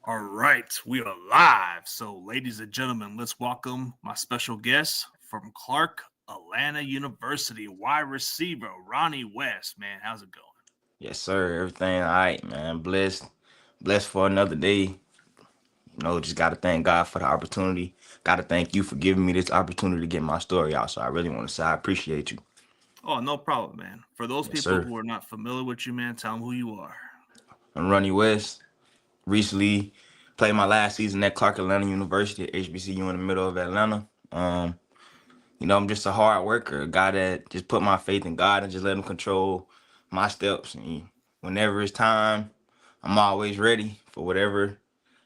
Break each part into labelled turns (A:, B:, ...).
A: All right, we are live. So, ladies and gentlemen, let's welcome my special guest from Clark Atlanta University, wide receiver Ronnie West. Man, how's it going?
B: Yes, sir. Everything all right, man. Blessed for another day. Just gotta thank God for the opportunity. Gotta thank you for giving me this opportunity to get my story out. So I really want to say I appreciate you.
A: Oh, no problem, man. For those
B: Yes,
A: people
B: sir.
A: who are not familiar with you, man, tell them who you are.
B: I'm Ronnie West. Recently played my last season at Clark Atlanta University at HBCU in the middle of Atlanta. I'm just a hard worker, a guy that just put my faith in God and just let him control my steps. And whenever it's time, I'm always ready for whatever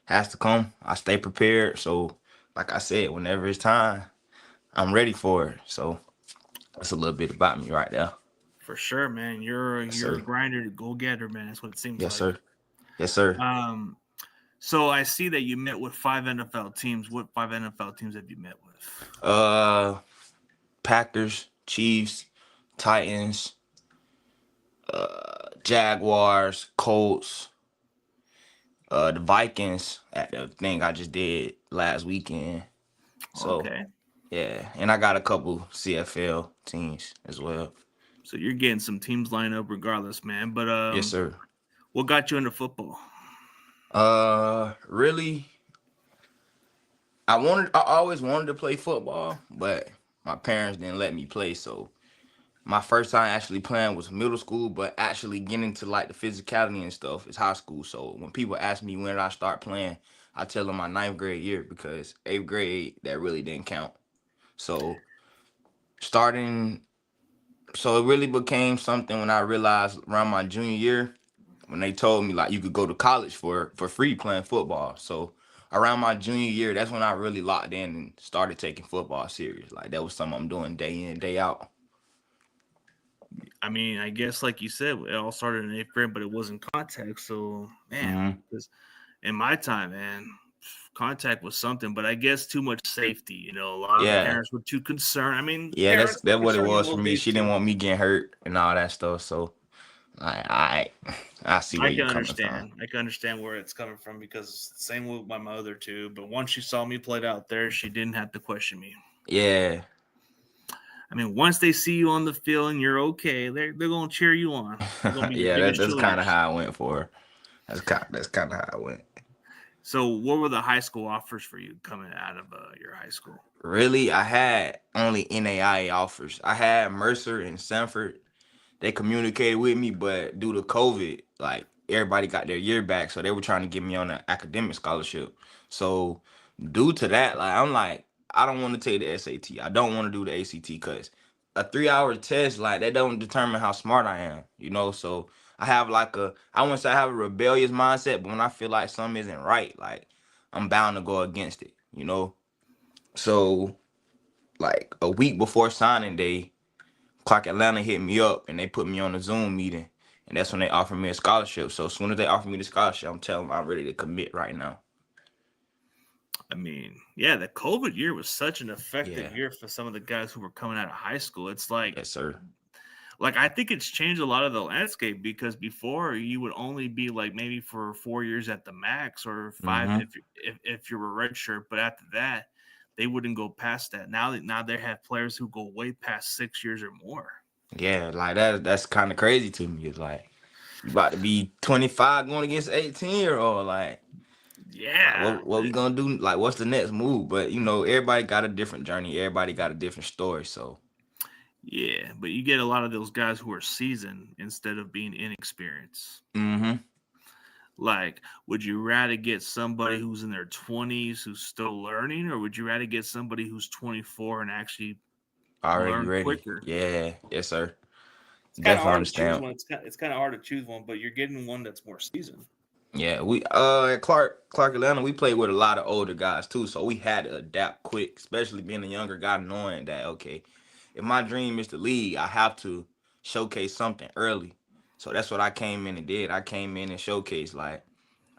B: has to come. I stay prepared. So, like I said, whenever it's time, I'm ready for it. So that's a little bit about me right there.
A: For sure, man. You're
B: Yes,
A: you're a
B: sir.
A: grinder, go getter, man. That's what it seems
B: Yes,
A: like.
B: sir. Yes, sir.
A: Um, so I see that you met with five NFL teams. What five NFL teams have you met with?
B: Uh, Packers, Chiefs, Titans, Jaguars, Colts, the Vikings at the thing I just did last weekend. So
A: Okay,
B: yeah, and I got a couple CFL teams as well.
A: so you're getting some teams lined up regardless, man. But
B: Yes, sir.
A: what got you into football?
B: Really, I always wanted to play football, but my parents didn't let me play. So my first time actually playing was middle school, but actually getting to like the physicality and stuff is high school. So when people ask me when did I start playing, I tell them my ninth grade year because eighth grade that really didn't count. So starting, so it really became something when I realized around my junior year when they told me like you could go to college for free playing football. So around my junior year, that's when I really locked in and started taking football serious. Like that was something I'm doing day in, day out.
A: I mean, I guess like you said, it all started in eighth grade, but it wasn't contact. So, man,
B: Hmm.
A: because in my time, man, contact was something. But I guess too much safety. A lot of
B: Yeah.
A: parents were too concerned. I mean,
B: Yeah, that's
A: parents are
B: that's what it
A: concerned in
B: was for
A: those
B: me.
A: days
B: She didn't
A: too.
B: want me getting hurt and all that stuff. So I see
A: I
B: where
A: can
B: you coming from.
A: understand. I can understand where it's coming from because same with my mother too. But once she saw me played out there, she didn't have to question me.
B: Yeah.
A: I mean, once they see you on the field and you're okay, they're gonna cheer you on. They're gonna be your
B: Yeah,
A: biggest
B: that's kind of
A: cheerleaders.
B: how I went for her. That's kind of how I went.
A: So, what were the high school offers for you coming out of your high school?
B: Really, I had only NAIA offers. I had Mercer and Sanford. They communicated with me, but due to COVID, like everybody got their year back, so they were trying to get me on an academic scholarship. So due to that, like I'm like, I don't want to take the SAT. I don't want to do the ACT because a 3 hour test, like that don't determine how smart I am. So I have like I wouldn't say I have a rebellious mindset, but when I feel like something isn't right, like I'm bound to go against it. So like a week before signing day, Clark Atlanta hit me up and they put me on a Zoom meeting. And that's when they offered me a scholarship. So as soon as they offer me the scholarship, I'm telling them I'm ready to commit right now.
A: I mean, yeah, the COVID year was such an effective
B: Yeah.
A: year for some of the guys who were coming out of high school. It's
B: Yes, sir.
A: like I think it's changed a lot of the landscape because before you would only be like maybe for 4 years at the max or five
B: Mm-hmm.
A: if you were redshirt, but after that they wouldn't go past that. Now they have players who go way past 6 years or more.
B: Yeah, like that's kind of crazy to me. It's like you about to be 25 going against 18-year-old. Like
A: Yeah,
B: what we gonna do? Like what's the next move? But everybody got a different journey. Everybody got a different story. So
A: yeah, but you get a lot of those guys who are seasoned instead of being inexperienced.
B: mm-hmm.
A: Like, would you rather get somebody who's in their 20s who's still learning, or would you rather get somebody who's 24 and actually
B: Already
A: learn
B: ready.
A: quicker?
B: Yeah, yes, sir.
A: It's kind of
B: Definitely
A: hard to choose
B: understand.
A: one. It's kind of hard to choose one, but you're getting one that's more seasoned.
B: Yeah, we at Clark Atlanta, we played with a lot of older guys too, so we had to adapt quick, especially being a younger guy, knowing that okay, if my dream is to lead, I have to showcase something early. So that's what I came in and did. I came in and showcased like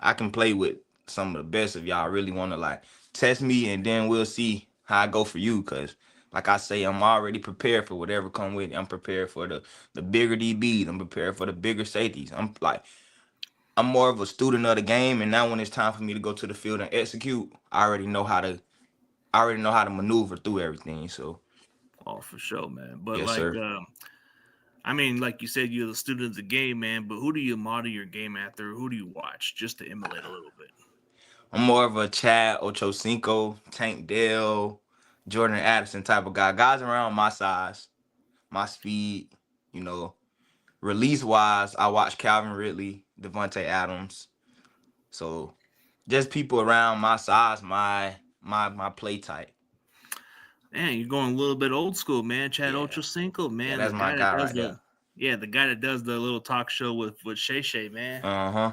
B: I can play with some of the best if y'all really want to like test me, and then we'll see how I go for you. Cause like I say, I'm already prepared for whatever come with it. I'm prepared for the bigger DBs. I'm prepared for the bigger safeties. I'm like I'm more of a student of the game, and now when it's time for me to go to the field and execute, I already know how to maneuver through everything. So
A: Oh, for sure, man. But
B: yes,
A: like,
B: sir.
A: I mean, like you said, you're the student of the game, man. But who do you model your game after? Who do you watch just to emulate a little bit?
B: I'm more of a Chad Ochocinco, Tank Dell, Jordan Addison type of guy. Guys around my size, my speed, you know. Release wise, I watch Calvin Ridley, Devontae Adams. So just people around my size, my play type.
A: Man, you're going a little bit old school, man. Chad
B: Yeah.
A: Ochocinco,
B: Yeah,
A: man, the
B: that's my
A: guy that
B: guy
A: does
B: right there.
A: the guy that does the little talk show with Shay Shay, man.
B: Uh-huh.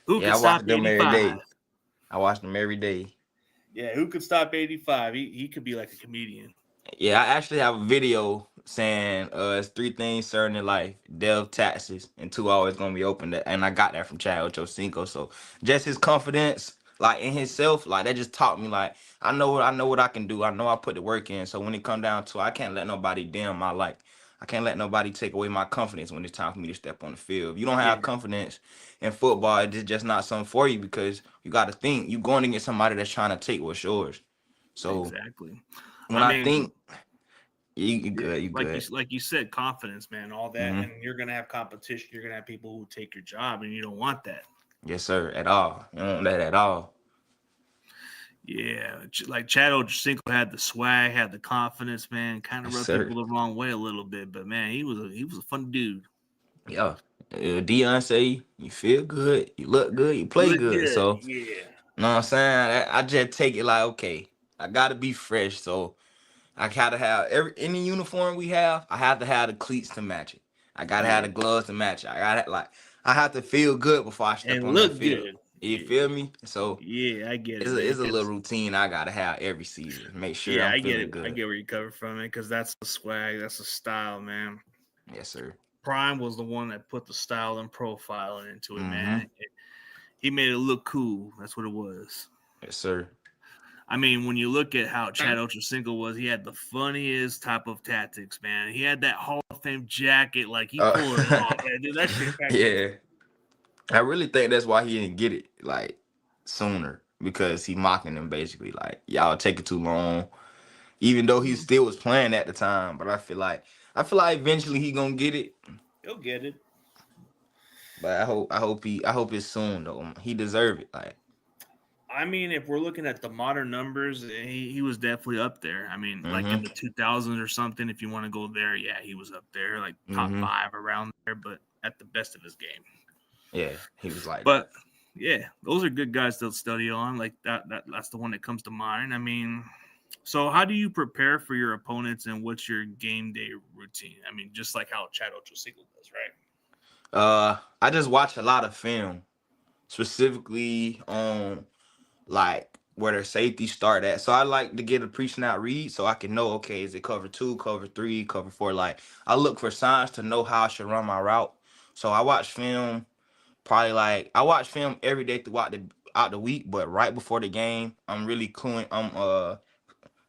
A: Who
B: Yeah,
A: could
B: I watch
A: stop
B: them every
A: 85?
B: day. I watch them every day.
A: Yeah, who could stop 85? He could be like a comedian.
B: Yeah, I actually have a video saying it's three things certain in life: death, taxes, and two always gonna be open. And I got that from Chad Ochocinco. So just his confidence, like in himself, like that just taught me like I know what I can do. I know I put the work in. So when it come down to, I can't let nobody dim my light. I can't let nobody take away my confidence when it's time for me to step on the field. If you don't
A: Yeah,
B: have confidence in football, it's just not something for you because you got to think you going against somebody that's trying to take what's yours. So
A: exactly.
B: when
A: I
B: I
A: mean,
B: think you
A: yeah,
B: good, you good.
A: like you said, confidence, man, all that,
B: Hmm.
A: and you're gonna have competition. You're gonna have people who take your job, and you don't want that.
B: Yes, sir. At all. You don't want that at all.
A: Yeah, like Chad Ochocinco had the swag, had the confidence, man. Kind of
B: Yes,
A: rubbed
B: sir.
A: people the wrong way a little bit, but man, he was a fun dude.
B: Yeah. Dion say you feel good, you look good, you
A: You
B: play
A: look
B: good.
A: good,
B: So,
A: yeah,
B: you know what I'm saying? I just take it like, okay, I gotta be fresh. So I gotta have any uniform we have, I have to have the cleats to match it. I gotta have
A: yeah,
B: the gloves to match it. I have to feel good before I step
A: and
B: on that
A: look
B: field.
A: good.
B: You
A: Yeah,
B: feel me? So
A: yeah, I get it, man.
B: it's a little routine I gotta have every season. Make sure
A: Yeah,
B: I'm
A: I get
B: feeling
A: it. I
B: good.
A: get where you cover from, man, because that's the swag, that's the style, man.
B: Yes, sir.
A: Prime was the one that put the style and profiling into it,
B: Mm-hmm.
A: man. He made it look cool. That's what it was.
B: Yes, sir.
A: I mean, when you look at how Chad Ochocinco was, he had the funniest type of tactics, man. He had that Hall of Fame jacket, like he
B: Uh,
A: pulled it off, man. Dude, that shit cracked me.
B: yeah, I really think that's why he didn't get it like sooner because he mocking them basically like y'all taking too long. Even though he still was playing at the time, but I feel like eventually he gonna get it.
A: He'll get it.
B: But I hope it's soon though. He deserve it. Like
A: I mean, if we're looking at the modern numbers, he was definitely up there. I mean, like in
B: mm-hmm.
A: the 2000s or something, if you want to go there, yeah, he was up there, like top
B: Mm-hmm.
A: five around there, but at the best of his game.
B: Yeah, he was like that.
A: But yeah, those are good guys to study on. Like that's the one that comes to mind. I mean, so how do you prepare for your opponents and what's your game day routine? I mean, just like how Chad Ochocinco does, right?
B: I just watch a lot of film, specifically on like where their safety start at. So I like to get a pre-snap read so I can know, okay, is it cover two, cover three, cover four? Like I look for signs to know how I should run my route. So I watch film probably like I watch film every day throughout the out the week, but right before the game, I'm really cluing. I'm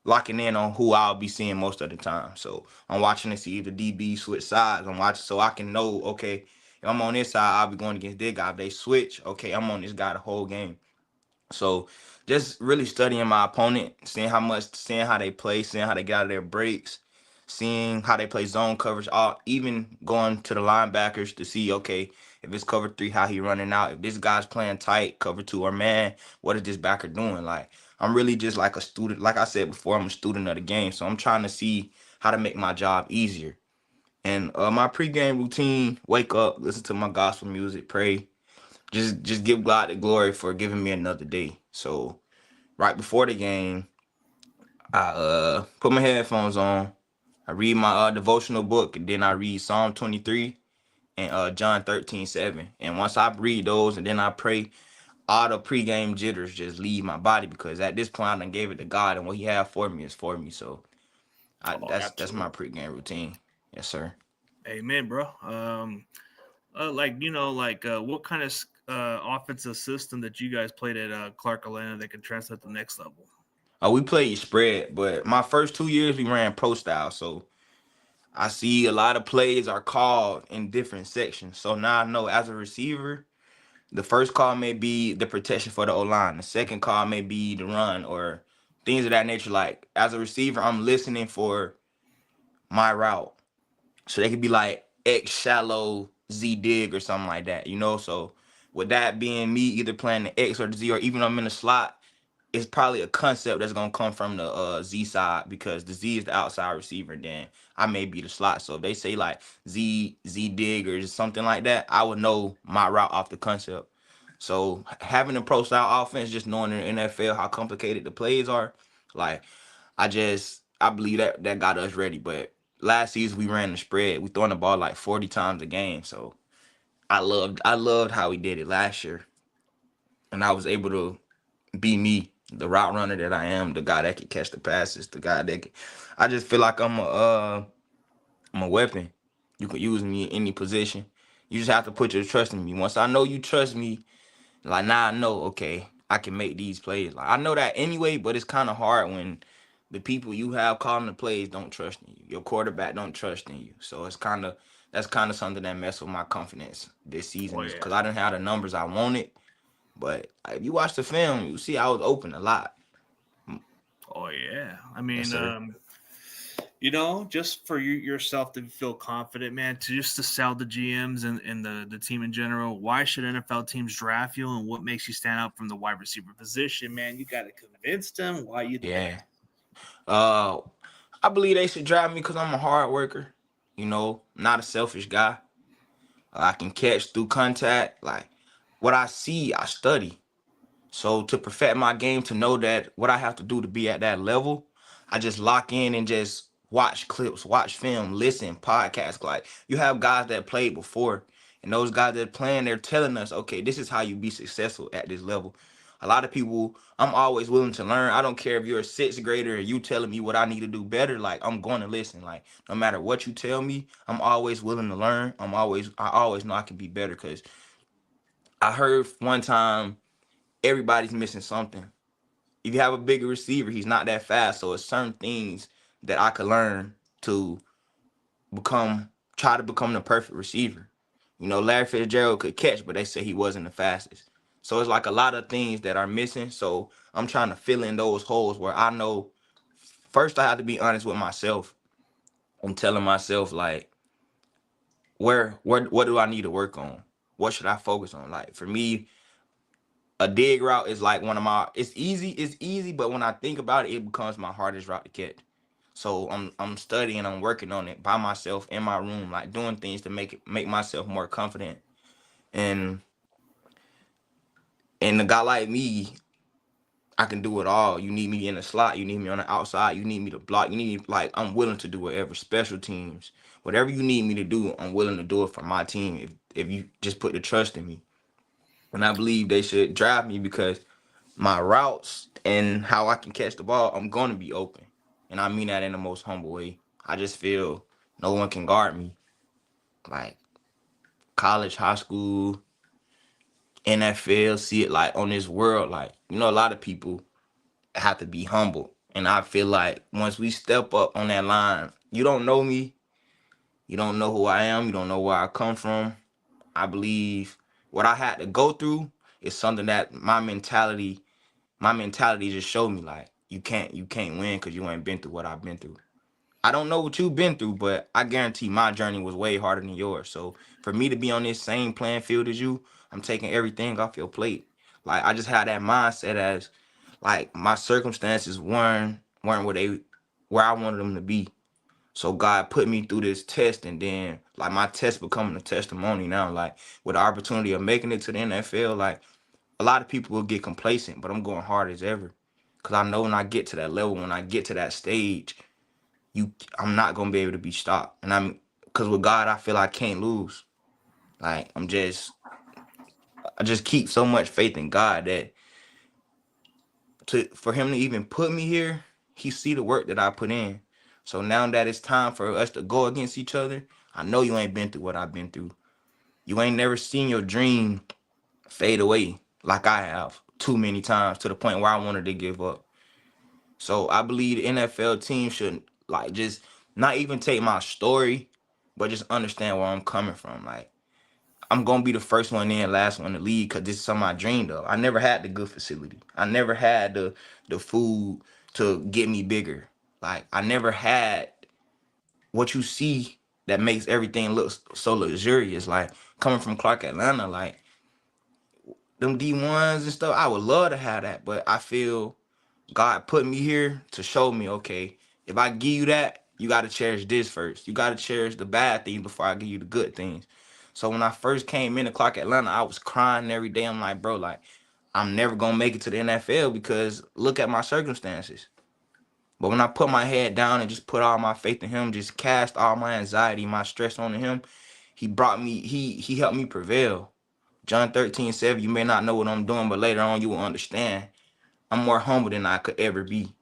B: locking in on who I'll be seeing most of the time. So I'm watching to see if the DB switch sides. I'm watching so I can know, okay, if I'm on this side, I'll be going against this guy. If they switch, okay, I'm on this guy the whole game. So just really studying my opponent, seeing how they play, seeing how they get out of their breaks, seeing how they play zone coverage, all even going to the linebackers to see, okay, if it's cover three, how he running out. If this guy's playing tight, cover two, or man, what is this backer doing? Like I'm really just like a student. Like I said before, I'm a student of the game. So I'm trying to see how to make my job easier. And my pregame routine, wake up, listen to my gospel music, pray, just give God the glory for giving me another day. So right before the game, I put my headphones on. I read my devotional book, and then I read Psalm 23 and John 13:7. And once I read those, and then I pray, all the pregame jitters just leave my body because at this point I done gave it to God, and what He had for me is for me. So
A: Oh,
B: that's my
A: absolutely.
B: pregame routine. Yes, sir.
A: Amen, bro. Like what kind of offensive system that you guys played at Clark Atlanta that can translate to the next level?
B: We played spread, but my first 2 years we ran pro style. So I see a lot of plays are called in different sections. So now I know as a receiver, The first call may be the protection for the O line. The second call may be the run or things of that nature. Like as a receiver, I'm listening for my route. So they could be like X shallow Z dig or something like that, you know? So with that being me either playing the X or the Z, or even I'm in the slot, it's probably a concept that's gonna come from the Z side, because the Z is the outside receiver, then I may be the slot. So if they say like Z dig or something like that, I would know my route off the concept. So having a pro style offense, just knowing in the NFL how complicated the plays are, like I believe that got us ready. But last season we ran the spread. We throwing the ball like 40 times a game. So I loved how we did it last year. And I was able to be me, the route runner that I am, the guy that can catch the passes, the guy that can, I just feel like I'm a weapon. You can use me in any position. You just have to put your trust in me. Once I know you trust me, like now I know, okay, I can make these plays. Like I know that anyway, but it's kind of hard when the people you have calling the plays don't trust in you. Your quarterback don't trust in you. So that's kind of something that messed with my confidence this
A: Oh
B: season, is
A: yeah.
B: because I didn't have the numbers I wanted. But if you watch the film, you see I was open a lot.
A: Oh yeah. I
B: Yes,
A: mean,
B: sir.
A: just for you yourself to feel confident, man, to just to sell the GMs and the team in general. Why should NFL teams draft you, and what makes you stand out from the wide receiver position, man? You got to convince them why you the best.
B: Yeah. Uh, I believe they should draft me because I'm a hard worker. Not a selfish guy. I can catch through contact. Like what I see, I study. So to perfect my game, to know that what I have to do to be at that level, I just lock in and just watch clips, watch film, listen, podcasts. Like you have guys that played before, and those guys that playing, they're telling us, okay, this is how you be successful at this level. A lot of people, I'm always willing to learn. I don't care if you're a sixth grader and you telling me what I need to do better. Like I'm going to listen. Like no matter what you tell me, I'm always willing to learn. I always know I can be better, because I heard one time everybody's missing something. If you have a bigger receiver, he's not that fast. So it's certain things that I could learn to try to become the perfect receiver. Larry Fitzgerald could catch, but they say he wasn't the fastest. So it's like a lot of things that are missing. So I'm trying to fill in those holes where I know first I have to be honest with myself and telling myself like where what do I need to work on? What should I focus on? Like for me, a dig route is like one of my it's easy, but when I think about it, it becomes my hardest route to catch. So I'm studying, I'm working on it by myself in my room, like doing things to make myself more confident. And a guy like me, I can do it all. You need me in the slot, you need me on the outside, you need me to block, you need me, like I'm willing to do whatever. Special teams, whatever you need me to do, I'm willing to do it for my team if you just put the trust in me. And I believe they should draft me because my routes and how I can catch the ball, I'm going to be open. And I mean that in the most humble way. I just feel no one can guard me. Like college, high school, NFL, see it like on this world. Like, a lot of people have to be humble. And I feel like once we step up on that line, you don't know me, you don't know who I am, you don't know where I come from. I believe what I had to go through is something that my mentality just showed me, like you can't win because you ain't been through what I've been through. I don't know what you've been through, but I guarantee my journey was way harder than yours. So for me to be on this same playing field as you, I'm taking everything off your plate. Like I just had that mindset as like my circumstances weren't where I wanted them to be. So God put me through this test, and then like my test becoming a testimony now. Like with the opportunity of making it to the NFL, like a lot of people will get complacent, but I'm going hard as ever. Cause I know when I get to that level, when I get to that stage, I'm not gonna be able to be stopped. And cause with God, I feel I can't lose. Like I just keep so much faith in God that for him to even put me here, he see the work that I put in. So now that it's time for us to go against each other, I know you ain't been through what I've been through. You ain't never seen your dream fade away like I have too many times to the point where I wanted to give up. So I believe the NFL team should like just not even take my story, but just understand where I'm coming from. Like I'm gonna be the first one in, last one to leave, because this is something I dreamed of. I never had the good facility. I never had the food to get me bigger. Like I never had what you see that makes everything look so luxurious. Like coming from Clark, Atlanta, like them D1s and stuff, I would love to have that, but I feel God put me here to show me, okay, if I give you that, you got to cherish this first. You got to cherish the bad things before I give you the good things. So when I first came into Clark, Atlanta, I was crying every day. I'm like, bro, like, I'm never going to make it to the NFL because look at my circumstances. But when I put my head down and just put all my faith in him, just cast all my anxiety, my stress onto him, he brought me, he helped me prevail. John 13:7, you may not know what I'm doing, but later on you will understand. I'm more humble than I could ever be.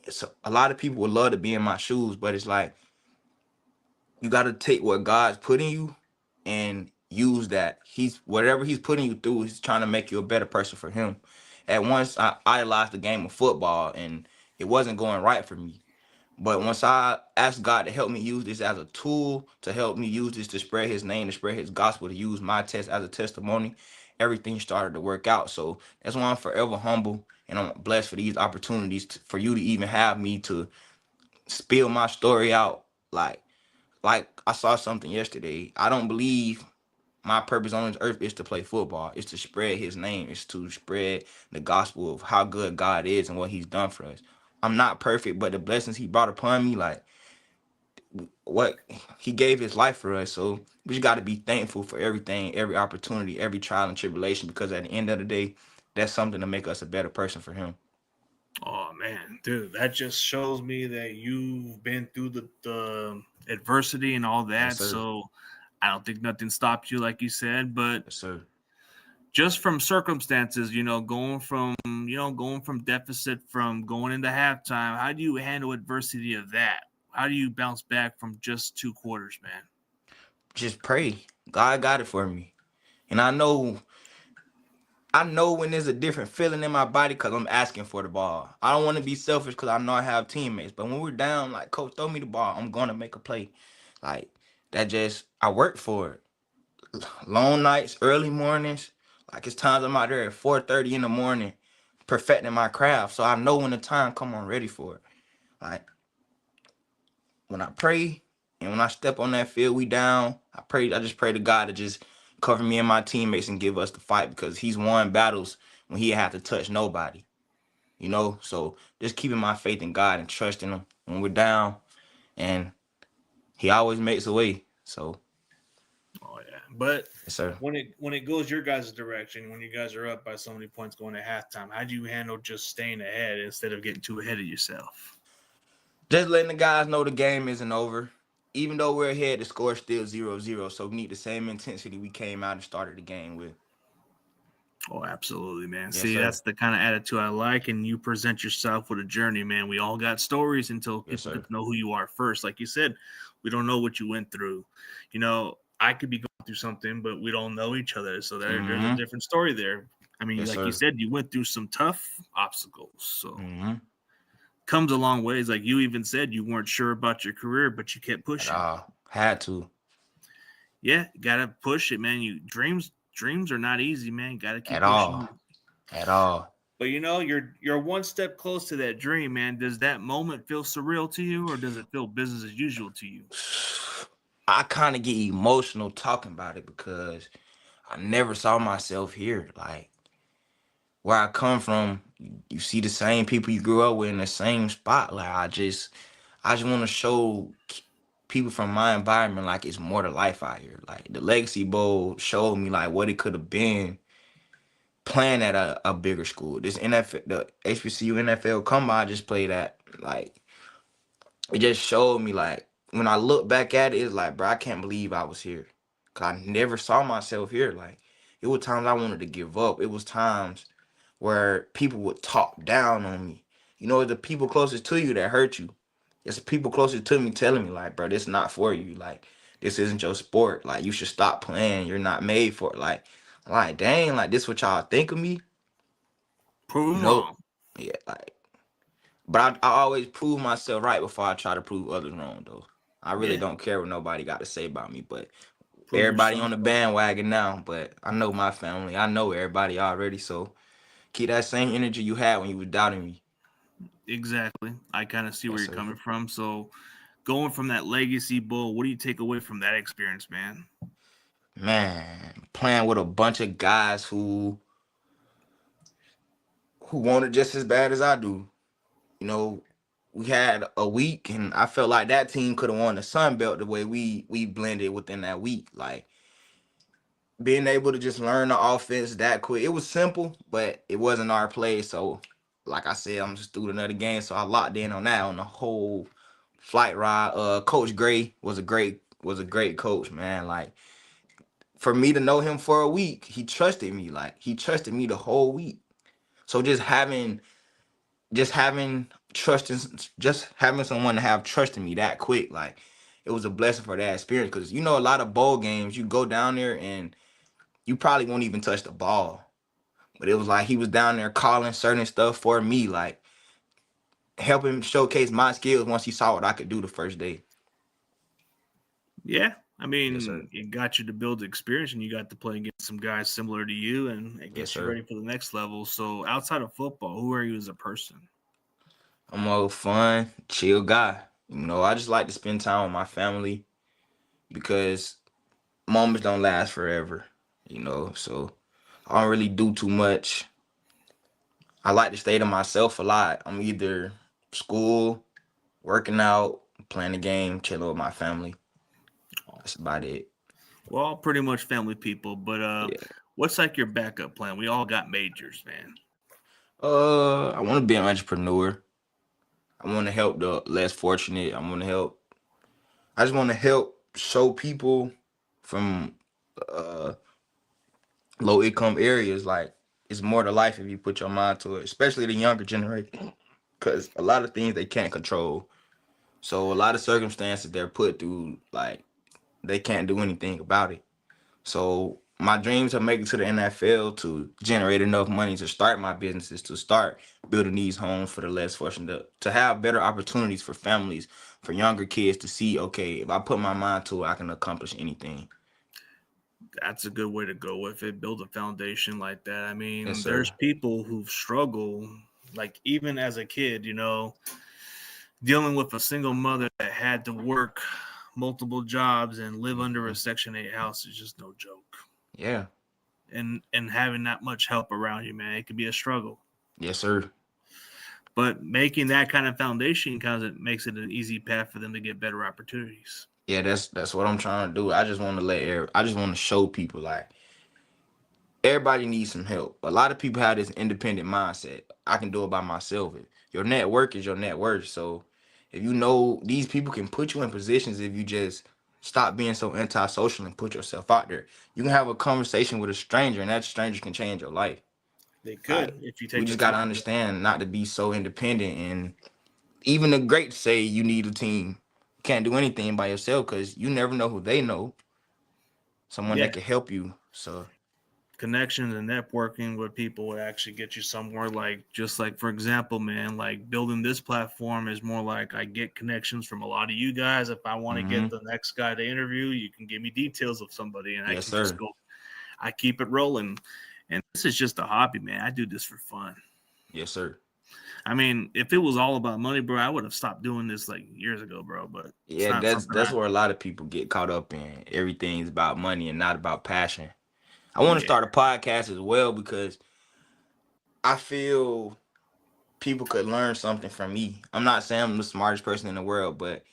B: So a lot of people would love to be in my shoes, but it's like you got to take what God's putting you and use that. He's whatever he's putting you through, he's trying to make you a better person for him. At once I idolized the game of football and it wasn't going right for me. But once I asked God to help me use this as a tool, to help me use this to spread his name, to spread his gospel, to use my test as a testimony, everything started to work out. So that's why I'm forever humble and I'm blessed for these opportunities for you to even have me to spill my story out. Like I saw something yesterday. I don't believe my purpose on this earth is to play football. It's to spread his name. It's to spread the gospel of how good God is and what he's done for us. I'm not perfect, but the blessings he brought upon me, like what he gave his life for us. So we just got to be thankful for everything, every opportunity, every trial and tribulation, because at the end of the day, that's something to make us a better person for him.
A: Oh man, dude, that just shows me that you've been through the adversity and all
B: Yes,
A: that.
B: sir.
A: So I don't think nothing stopped you, like you said. But
B: Yes, sir.
A: just from circumstances, going from deficit from going into halftime, how do you handle adversity of that? How do you bounce back from just 2 quarters, man?
B: Just pray. God got it for me. And I know when there's a different feeling in my body because I'm asking for the ball. I don't want to be selfish because I know I have teammates. But when we're down, like, coach, throw me the ball. I'm going to make a play. Like, that just, I work for it. Long nights, early mornings. Like, it's times I'm out there at 4:30 in the morning perfecting my craft. So I know when the time come, I'm ready for it. Like, when I pray and when I step on that field, we down. I just pray to God to just cover me and my teammates and give us the fight because he's won battles when he had to touch nobody. So just keeping my faith in God and trusting him when we're down, and he always makes a way. So
A: Oh yeah, but
B: yes, sir.
A: when it goes your guys' direction, when you guys are up by so many points going to halftime, how do you handle just staying ahead instead of getting too ahead of yourself?
B: Just letting the guys know the game isn't over. Even though we're ahead, the score is still 0-0. So we need the same intensity we came out and started the game with.
A: Oh, absolutely, man.
B: Yes,
A: See,
B: sir.
A: that's the kind of attitude I like, and you present yourself with a journey, man. We all got stories until
B: Yes,
A: people get
B: sir.
A: to know who you are first. Like you said, we don't know what you went through. I could be going through something, but we don't know each other, so there's a
B: Mm-hmm.
A: different story there. I mean,
B: Yes,
A: like you
B: sir.
A: said, you went through some tough obstacles, so
B: Mm-hmm.
A: comes a long ways. Like you even said, you weren't sure about your career, but you kept
B: At
A: pushing.
B: all. Had to.
A: Yeah, gotta push it, man. You dreams are not easy, man. Gotta
B: At
A: keep pushing.
B: all. At all.
A: But you're one step close to that dream, man. Does that moment feel surreal to you, or does it feel business as usual to you?
B: I kind of get emotional talking about it because I never saw myself here. Like where I come from, you see the same people you grew up with in the same spot. Like I just want to show people from my environment like it's more to life out here. Like the Legacy Bowl showed me like what it could have been playing at a bigger school. This NFL, the HBCU NFL combine I just played at, like it just showed me like when I look back at it, it's like, bro, I can't believe I was here. Cause I never saw myself here. Like it was times I wanted to give up. It was times where people would talk down on me. The people closest to you that hurt you. It's the people closest to me telling me, like, bro, this not for you. Like, this isn't your sport. Like, you should stop playing. You're not made for it. Like, I'm like, dang, like this what y'all think of me?
A: Prove
B: You
A: them
B: know?
A: wrong.
B: Yeah, like, but I always prove myself right before I try to prove others wrong, though. I really
A: Yeah,
B: don't care what nobody got to say about me, but
A: Prove
B: everybody
A: yourself.
B: on the bandwagon now, but I know my family. I know everybody already. So keep that same energy you had when you was doubting me.
A: Exactly. I kind of see where
B: Yes,
A: you're
B: sir.
A: coming from. So, going from that legacy bowl, what do you take away from that experience, man?
B: Man, playing with a bunch of guys who want it just as bad as I do. You know, we had a week, and I felt like that team could have won the Sun Belt the way we blended within that week. Like being able to just learn the offense that quick. It was simple, but it wasn't our play. So, like I said, I'm just through another game. So I locked in on that on the whole flight ride. Coach Gray was a great coach, man. Like for me to know him for a week, he trusted me. Like he trusted me the whole week. So just having trust in just having someone to have trust in me that quick, like it was a blessing for that experience. Because a lot of bowl games, you go down there and you probably won't even touch the ball. But it was like he was down there calling certain stuff for me, like helping showcase my skills once he saw what I could do the first day.
A: Yeah. I
B: Yes, sir.
A: mean, it got you to build experience and you got to play against some guys similar to you and it
B: Yes,
A: gets you
B: sir.
A: ready for the next level. So, outside of football, who are you as a person?
B: I'm a fun, chill guy. I just like to spend time with my family because moments don't last forever. So I don't really do too much. I like to stay to myself a lot. I'm either school, working out, playing the game, chilling with my family. That's about it.
A: We're all pretty much family people, but
B: Yeah.
A: what's like your backup plan? We all got majors, man.
B: I want to be an entrepreneur. I want to help the less fortunate. I just want to help show people from uh low income areas like it's more to life if you put your mind to it, especially the younger generation, because a lot of things they can't control. So a lot of circumstances they're put through, like they can't do anything about it. So my dreams are making to the NFL to generate enough money to start my businesses, to start building these homes for the less fortunate, to have better opportunities for families, for younger kids to see, okay, if I put my mind to it, I can accomplish anything.
A: That's a good way to go with it. Build a foundation like that. I
B: Yes,
A: mean, there's
B: sir.
A: people who've struggled, like even as a kid, dealing with a single mother that had to work multiple jobs and live under a
B: Mhm.
A: Section 8 house is just no joke.
B: Yeah.
A: And having that much help around you, man, it could be a struggle.
B: Yes, sir.
A: But making that kind of foundation kind of makes it an easy path for them to get better opportunities.
B: Yeah, that's what I'm trying to do. I just want to show people like everybody needs some help. A lot of people have this independent mindset. I can do it by myself. Your network is your net worth. So if you know these people can put you in positions if you just stop being so antisocial and put yourself out there. You can have a conversation with a stranger and that stranger can change your life.
A: They
B: Like
A: could if you
B: we
A: take the
B: just gotta
A: time.
B: understand not to be so independent, and even the greats say you need a team. You can't do anything by yourself because you never know who they know. Someone
A: Yeah,
B: that can help you. So
A: connections and networking with people would actually get you somewhere. Like, just like, for example, man, like building this platform is more like I get connections from a lot of you guys. If I want to get
B: hmm
A: the next guy to interview, you can give me details of somebody and I
B: yes,
A: can just
B: sir.
A: go, I keep it rolling. And this is just a hobby, man. I do this for fun.
B: Yes, sir.
A: I mean, if it was all about money, bro, I would have stopped doing this like years ago, bro. But it's
B: Yeah,
A: not
B: that's
A: something
B: that's
A: I,
B: where a lot of people get caught up in. Everything's about money and not about passion. I want to
A: yeah,
B: start a podcast as well because I feel people could learn something from me. I'm not saying I'm the smartest person in the world, but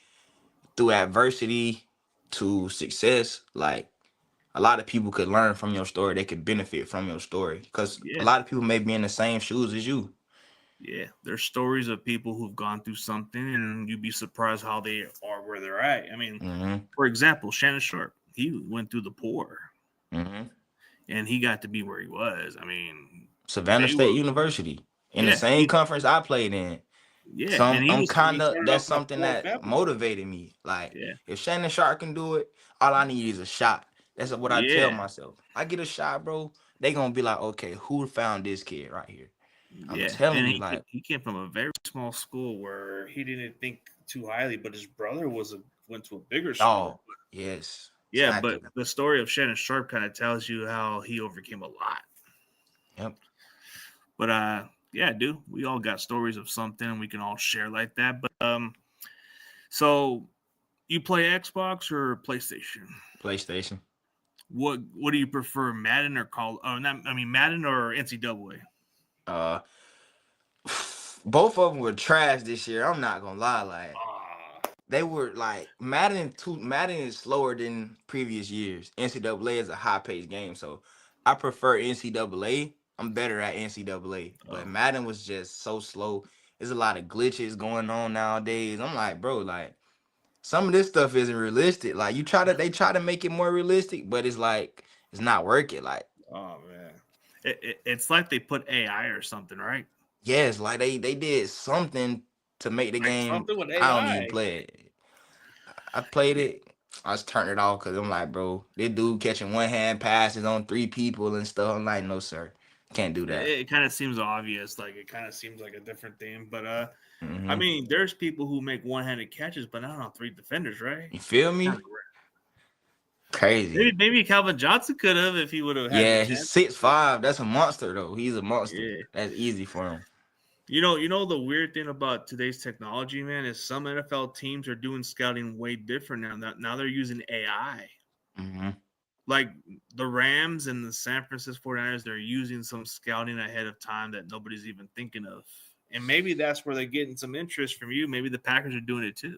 B: through adversity to success, like a lot of people could learn from your story. They could benefit from your story because a
A: yeah,
B: lot of people may be in the same shoes as you.
A: yeah. There's stories of people who've gone through something, and you'd be surprised how they are where they're at. I mean,
B: hmm
A: for example, Shannon Sharp, he went through the poor,
B: hmm
A: and he got to be where he was. I mean,
B: Savannah
A: they were,
B: State University in the
A: yeah,
B: same conference I played in.
A: yeah,
B: So
A: and
B: I'm
A: he
B: kind of
A: started
B: that's
A: off in a
B: something
A: poor
B: that
A: family.
B: motivated me. Like
A: Yeah,
B: if Shannon Sharp can do it, all I need is a shot. That's what I tell
A: yeah,
B: myself. I get a shot, bro. They gonna be like, okay, who found this kid right here? I'm
A: yeah.
B: telling
A: And
B: you, like,
A: he came from a very small school where he didn't think too highly, but his brother went to a bigger school.
B: dog. Yes.
A: Yeah, but
B: Exactly.
A: the story of Shannon Sharp kind of tells you how he overcame a lot.
B: Yep.
A: But yeah, dude, we all got stories of something and we can all share like that. But so you play Xbox or PlayStation?
B: PlayStation.
A: What do you prefer, Madden or Call? Oh, not I mean Madden or NCAA?
B: Uh, both of them were trash this year. I'm not gonna lie, like
A: Ah,
B: they were like Madden is slower than previous years. NCAA is a high paced game, so I prefer NCAA. I'm better at NCAA, but
A: oh,
B: Madden was just so slow. There's a lot of glitches going on nowadays. I'm like, bro, like some of this stuff isn't realistic. Like they try to make it more realistic, but it's like it's not working. Like
A: oh man, it's like they put AI or something, right?
B: yes, like they did something to make the
A: Like
B: game.
A: something with
B: I don't even
A: AI.
B: play it. I played
A: Yeah,
B: it. I just turned it off because I'm like, bro, this dude catching one hand passes on three people and stuff. I'm like, no, sir, can't do that.
A: it kind of seems obvious. Like it kind of seems like a different thing. But I
B: Hmm.
A: mean, there's people who make one-handed catches, but not on three defenders, right?
B: You feel
A: Kind
B: me?
A: of
B: Crazy.
A: maybe Calvin Johnson could have if he would have had the
B: Yeah, he's
A: chance.
B: 6'5". That's a monster though. He's a monster.
A: Yeah.
B: That's easy for him.
A: You know the weird thing about today's technology, man, is some NFL teams are doing scouting way different now. Now they're using AI.
B: Hmm.
A: Like the Rams and the San Francisco 49ers, they're using some scouting ahead of time that nobody's even thinking of. And maybe that's where they're getting some interest from you. Maybe the Packers are doing it too.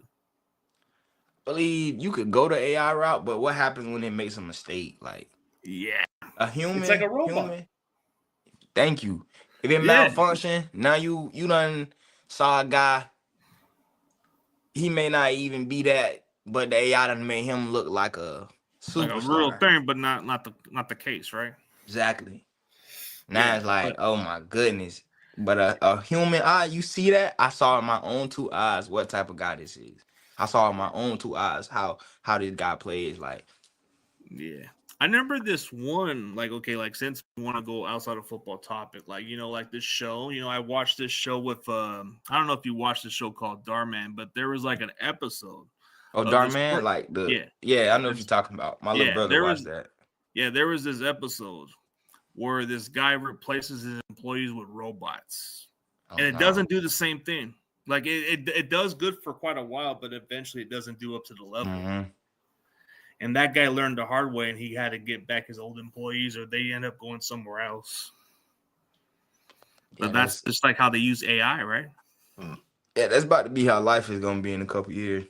B: Believe you could go the AI route, but what happens when it makes a mistake? Like
A: Yeah.
B: a
A: It's like a
B: human,
A: robot.
B: human. Thank you. If it
A: Yeah.
B: malfunction, now you done saw a guy. He may not even be that, but the AI done made him look like a
A: Like a real
B: superstar.
A: thing, but not the case, right?
B: Exactly. Now
A: Yeah.
B: it's
A: But
B: like, oh my goodness. But a human eye, you see that? I saw in my own two eyes what type of guy this is. I saw in my own two eyes how this guy plays. Like,
A: yeah. I remember this one, like, okay, like since we want to go outside of football topic, like, like this show, I watched this show with I don't know if you watched the show called Darman, but there was like an episode
B: oh
A: of this
B: Darman,
A: per
B: like the
A: yeah.
B: yeah, I know what you're
A: There's
B: talking about. My little
A: yeah,
B: brother
A: there
B: watched
A: was
B: that.
A: yeah, there was this episode where this guy replaces his employees with robots.
B: Oh
A: And it
B: no.
A: doesn't do the same thing. Like it does good for quite a while, but eventually it doesn't do up to the level.
B: Hmm.
A: And that guy learned the hard way, and he had to get back his old employees, or they end up going somewhere else.
B: Yeah,
A: But that's
B: that's
A: just like how they use AI, right?
B: yeah, that's about to be how life is gonna be in a couple years.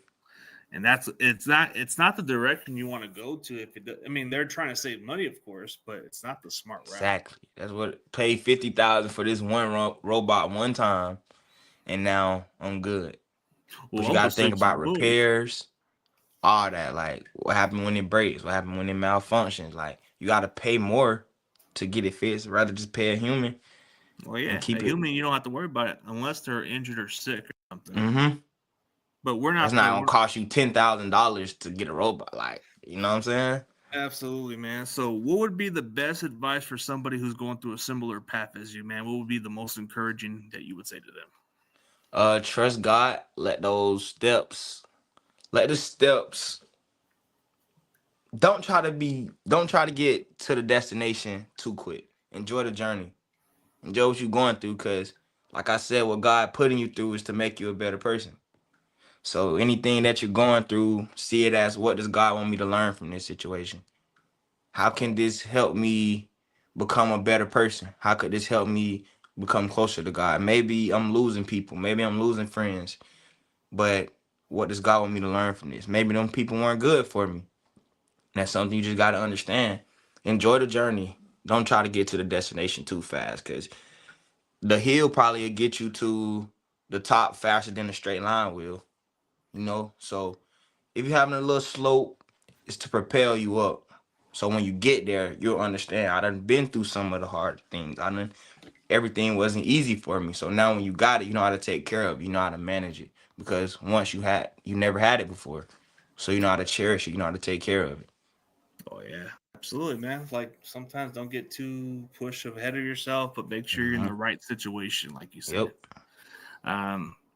A: And it's not the direction you want to go to. I mean, they're trying to save money, of course, but it's not the smart route.
B: Exactly. That's what paid 50,000 for this one robot one time, and now I'm good. But
A: Well,
B: you
A: I'm gonna
B: gotta think
A: save some
B: about
A: money.
B: repairs, all that. Like what happened when it breaks, what happened when it malfunctions. Like you gotta pay more to get it fixed, rather just pay a human
A: Well,
B: and
A: yeah, a
B: keep it.
A: human, you don't have to worry about it unless they're injured or sick or something.
B: Mm-hmm.
A: But we're
B: That's
A: not
B: not
A: the
B: gonna
A: we're
B: cost you $10,000 to get a robot. Like, you know what I'm saying?
A: Absolutely, man. So, what would be the best advice for somebody who's going through a similar path as you, man? What would be the most encouraging that you would say to them?
B: Trust God, let the steps don't try to get to the destination too quick. Enjoy the journey. Enjoy what you're going through, because like I said, what God putting you through is to make you a better person. So anything that you're going through, see it as, what does God want me to learn from this situation? How can
A: Oh,
B: this help me become a better person? How could this help me become closer to God? Maybe I'm losing people, maybe I'm losing friends, but what does God want me to learn from this? Maybe them people weren't good for me. That's something you just got to understand. Enjoy the journey. Don't try to get to the destination too fast, because the hill probably will get you to the top faster than the straight line will. So if you're having a little slope, it's to propel you up. So when you get there, you'll understand. I done been through some of the hard things. Everything wasn't easy for me. So now when you got it, you know how to take care of it. You know how to manage it. Because once you never had it before. So you know how to cherish it. You know how to take care of it.
A: oh yeah, absolutely, man. Like sometimes don't get too push ahead of yourself, but make sure you're in
B: Hmm.
A: the right situation, like you said.
B: Yep.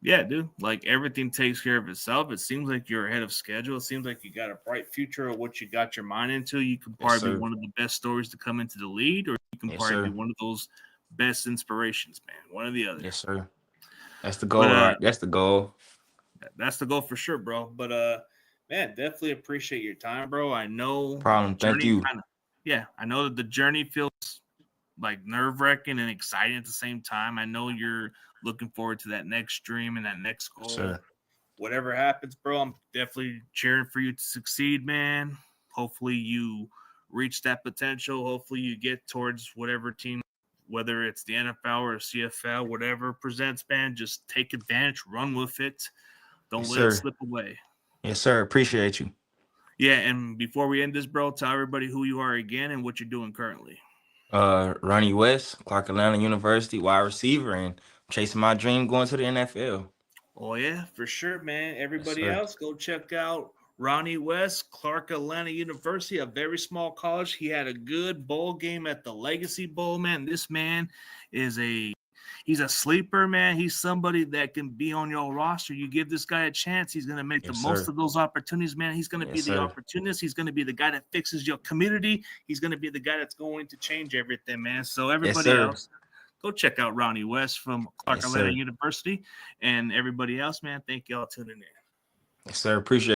A: Yeah, dude. Like everything takes care of itself. It seems like you're ahead of schedule. It seems like you got a bright future of what you got your mind into. You could
B: Yes,
A: probably be
B: sir.
A: one of the best stories to come into the lead, or you can
B: Yes,
A: probably be
B: sir.
A: one of those best inspirations, man. One or the other.
B: Yes, sir. That's the
A: But
B: goal, right? That's the goal.
A: that's the goal for sure, bro. But man, definitely appreciate your time, bro. I know the
B: Problem. Thank
A: journey
B: you.
A: kind of yeah, I know that the journey feels like nerve wracking and exciting at the same time. I know you're looking forward to that next dream and that next
B: Yes,
A: goal.
B: sir.
A: Whatever happens, bro, I'm definitely cheering for you to succeed, man. Hopefully you reach that potential. Hopefully you get towards whatever team, whether it's the NFL or CFL, whatever presents, man. Just take advantage, run with it. Don't
B: Yes,
A: let it
B: sir.
A: slip away.
B: Yes, sir. Appreciate you.
A: Yeah, and before we end this, bro, tell everybody who you are again and what you're doing currently.
B: Ronnie West, Clark Atlanta University, wide receiver, and chasing my dream going to the NFL.
A: Oh yeah, for sure, man.
B: Yes,
A: Everybody
B: sir.
A: else, go check out Ronnie West, Clark Atlanta University, a very small college. He had a good bowl game at the Legacy Bowl, man. This man is he's a sleeper, man. He's somebody that can be on your roster. You give this guy a chance, he's gonna make the
B: Yes,
A: most
B: sir.
A: of those opportunities, man. He's gonna be
B: Yes,
A: the
B: sir.
A: opportunist. He's gonna be the guy that fixes your community. He's gonna be the guy that's going to change everything, man. So
B: Yes,
A: everybody
B: sir.
A: else, go check out Ronnie West from Clark
B: Yes,
A: Atlanta
B: sir.
A: University. And everybody else, man, thank y'all tuning in.
B: Yes, sir. Appreciate